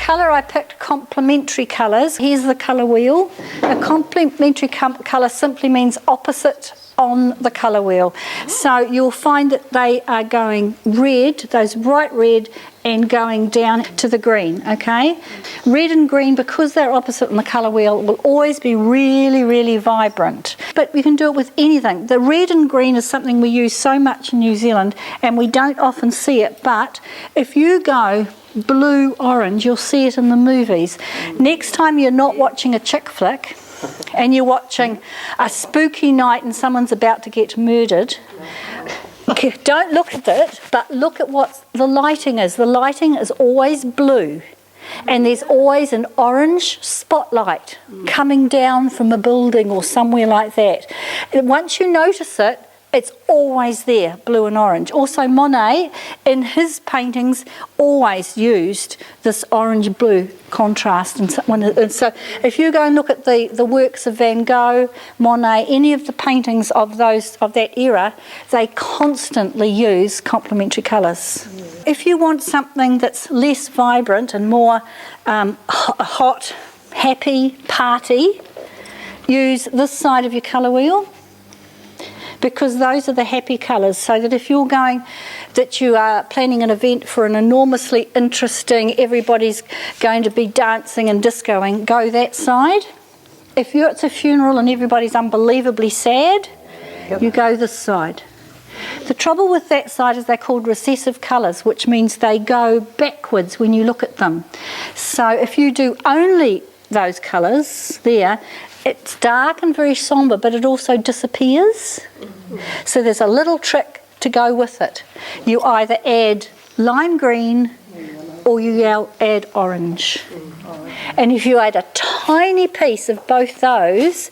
colour I picked, complementary colours. Here's the colour wheel. A complementary colour simply means opposite on the colour wheel. So you'll find that they are going red, those bright red, and going down to the green, okay? Red and green, because they're opposite on the colour wheel, will always be really, really vibrant. But you can do it with anything. The red and green is something we use so much in New Zealand, and we don't often see it, but if you go blue-orange, you'll see it in the movies. Next time you're not watching a chick flick, and you're watching a spooky night and someone's about to get murdered, don't look at it, but look at what the lighting is. The lighting is always blue, and there's always an orange spotlight coming down from a building or somewhere like that. And once you notice it, it's always there, blue and orange. Also, Monet, in his paintings, always used this orange-blue contrast. And so if you go and look at the works of Van Gogh, Monet, any of the paintings of that era, they constantly use complementary colours. If you want something that's less vibrant and more hot, happy, party, use this side of your colour wheel, because those are the happy colours, so that if you are planning an event for an enormously interesting, everybody's going to be dancing and discoing, go that side. If it's a funeral and everybody's unbelievably sad, you go this side. The trouble with that side is they're called recessive colours, which means they go backwards when you look at them. So if you do only those colours there, it's dark and very sombre, but it also disappears. So there's a little trick to go with it. You either add lime green or you add orange. And if you add a tiny piece of both those,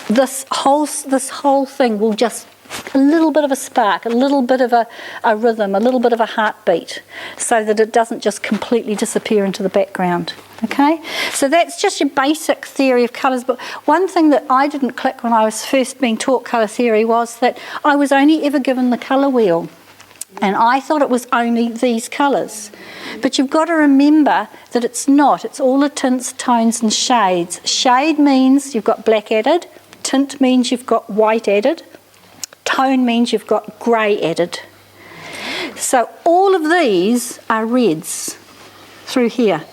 this whole thing will just, a little bit of a spark, a little bit of a rhythm, a little bit of a heartbeat, so that it doesn't just completely disappear into the background. Okay, so that's just your basic theory of colours. But one thing that I didn't click when I was first being taught colour theory was that I was only ever given the colour wheel, and I thought it was only these colours. But you've got to remember that it's not. It's all the tints, tones and shades. Shade means you've got black added, tint means you've got white added, tone means you've got grey added. So all of these are reds through here.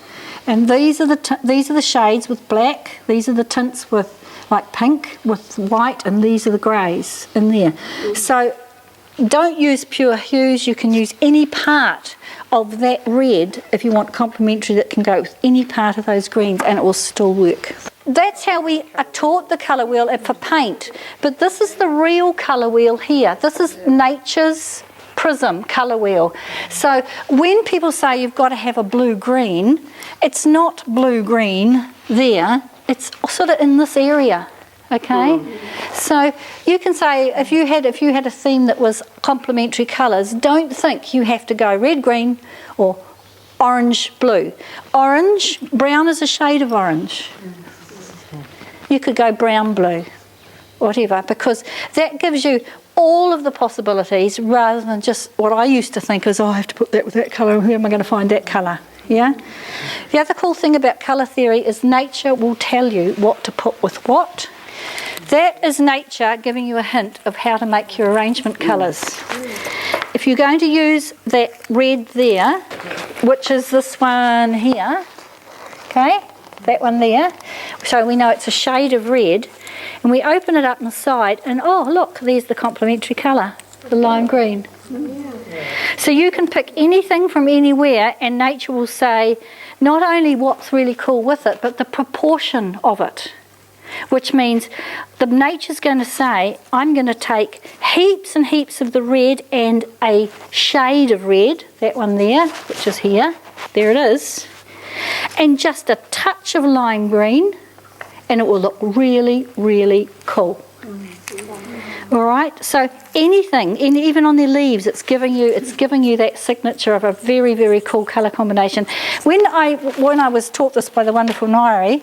And these are the shades with black, these are the tints with like pink with white, and these are the greys in there. So don't use pure hues, you can use any part of that red if you want complementary that can go with any part of those greens, and it will still work. That's how we are taught the colour wheel for paint, but this is the real colour wheel here. This is nature's prism colour wheel. So when people say you've got to have a blue-green, it's not blue-green there, it's sort of in this area, okay? So you can say if you had a theme that was complementary colours, don't think you have to go red-green or orange-blue. Orange, brown is a shade of orange. You could go brown-blue, whatever, because that gives you all of the possibilities rather than just what I used to think is, oh, I have to put that with that colour, where am I going to find that colour? Yeah? The other cool thing about colour theory is nature will tell you what to put with what. That is nature giving you a hint of how to make your arrangement colours. If you're going to use that red there, which is this one here, okay, that one there, so we know it's a shade of red, and we open it up on the side, and oh look, there's the complementary colour, the lime green. So you can pick anything from anywhere, and nature will say not only what's really cool with it, but the proportion of it. Which means the nature's going to say, I'm going to take heaps and heaps of the red and a shade of red, that one there, which is here, there it is, and just a touch of lime green, and it will look really, really cool. All right, so anything, even on their leaves, it's giving you that signature of a very, very cool colour combination. When I was taught this by the wonderful Nairi,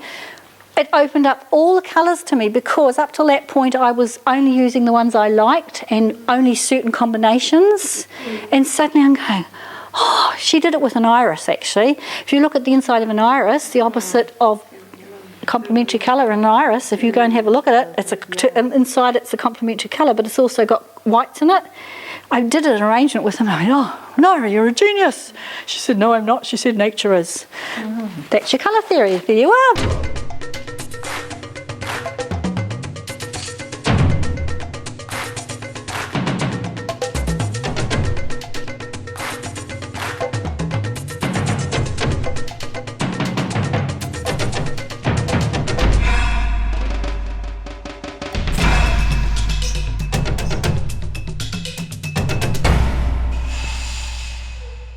it opened up all the colours to me, because up till that point I was only using the ones I liked and only certain combinations, and suddenly I'm going, Oh, she did it with an iris, actually. If you look at the inside of an iris, the opposite of complementary colour in an iris, if you go and have a look at it, inside it's a complementary colour, but it's also got whites in it. I did an arrangement with her, and I went, oh, no, you're a genius. She said, no, I'm not. She said, nature is. That's your colour theory. There you are.